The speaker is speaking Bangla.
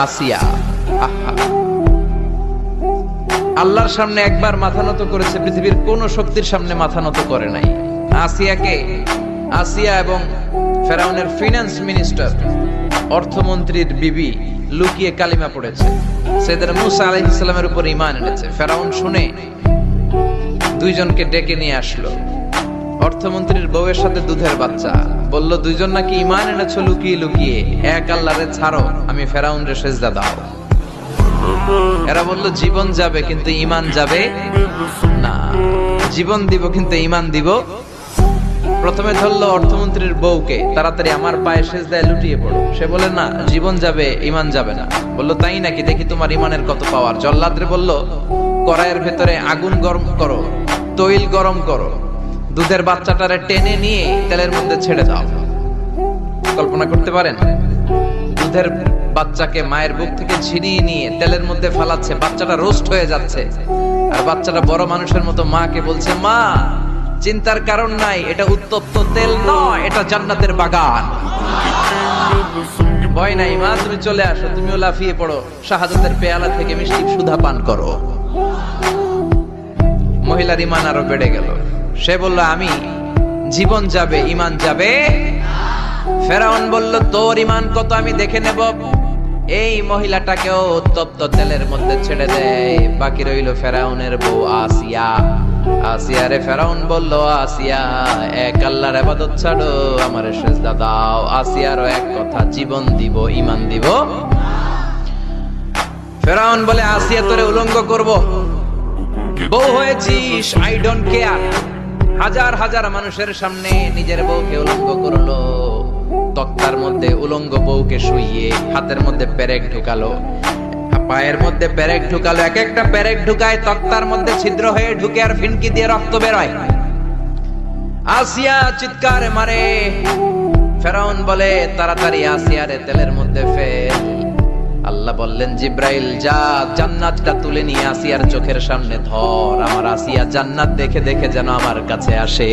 আসিয়া আহা, আল্লাহর সামনে একবার মাথা নত করেছে, পৃথিবীর কোন শক্তির সামনে মাথা নত করে নাই। আসিয়া এবং ফেরাউনের ফিনান্স মিনিস্টার, অর্থমন্ত্রীর বিবি লুকিয়ে কালিমা পড়েছে, সাইয়েদনা মূসা আলাইহিস সালামের উপর ঈমান এনেছে। ফেরাউন শুনে দুইজনকে ডেকে নিয়ে আসলো। অর্থমন্ত্রীর বউয়ের সাথে দুধের বাচ্চা, বলল দুইজন নাকি ঈমান এনেছো লুকিয়ে লুকিয়ে, এক আল্লাহরে ছাড়ো, আমি ফেরাউনরে সেজদা দাও। এরা বলল জীবন যাবে কিন্তু ঈমান যাবে না, জীবন দিব কিন্তু ঈমান দিব। প্রথমে ধরলো অর্থমন্ত্রীর বউকে, তাড়াতাড়ি আমার পায়ে সেজদায় লুটিয়ে পড়ো। সে বলে না, জীবন যাবে ঈমান যাবে না। বলল তাই নাকি, দেখি তোমার ঈমানের কত পাওয়ার। জল্লাদরে বলল কড়াইয়ের ভেতরে আগুন গরম করো, তৈল গরম করো, দুধের বাচ্চাটারে টেনে নিয়ে তেলের মধ্যে ছেড়ে দাও। কল্পনা করতে পারেন? দুধের বাচ্চাকে মায়ের বুক থেকে ছিনিয়ে নিয়ে তেলের মধ্যে ফালাচ্ছে, বাচ্চাটা রোস্ট হয়ে যাচ্ছে, আর বাচ্চাটা বড় মানুষের মতো মাকে বলছে, মা চিন্তার কারণ নাই, এটা উত্তপ্ত তেল নয়, এটা জান্নাতের বাগান। ভয় নাই মা, তুমি চলে আসো, তুমিও লাফিয়ে পড়ো, শাহাদাতের পেয়ালা থেকে মিষ্টি সুধা পান করো। মহিলার ঈমান আরো বেড়ে গেল। সে বলল আমি, জীবন যাবে ঈমান যাবে। ফেরাউন বলল তোর ঈমান কত আমি দেখে নেব। এই মহিলাটাকেও উত্তপ্ত তেলের মধ্যে ছেড়ে দেয়। বাকি রইল ফেরাউনের বউ আসিয়া। আসিয়ারে ফেরাউন বলল, আসিয়া এক আল্লাহর ইবাদত ছাড়ো, আমারে সেজদা দাও। আসিয়ারও এক কথা, জীবন দিব ঈমান দিব। ফেরাউন বলে, আসিয়া তোরে উলঙ্গ করব, বউ হয়েছিস, আই ডোন্ট কেয়ার। হাজার হাজার মানুষের সামনে নিজের বউকে উলঙ্গ করলো। তক্তার মধ্যে উলঙ্গ বউকে শুইয়ে হাতের মধ্যে পেরেক ঢুকালো, পায়ের মধ্যে পেরেক ঢুকালো। এক একটা পেরেক ঢুকায় তক্তার মধ্যে ছিদ্র হয়ে ঢুকে আর ফিনকি দিয়ে রক্ত বেরোয়। আসিয়া চিৎকার মারে। ফেরাউন বলে তাড়াতাড়ি আসিয়ারে তেলের মধ্যে ফেল। আল্লাহ বললেন জিব্রাইল যা, জান্নাতটা তুলে নিয়ে আসিয়ার চোখের সামনে ধর। আমার আসিয়া জান্নাত দেখে দেখে যেন আমার কাছে আসে।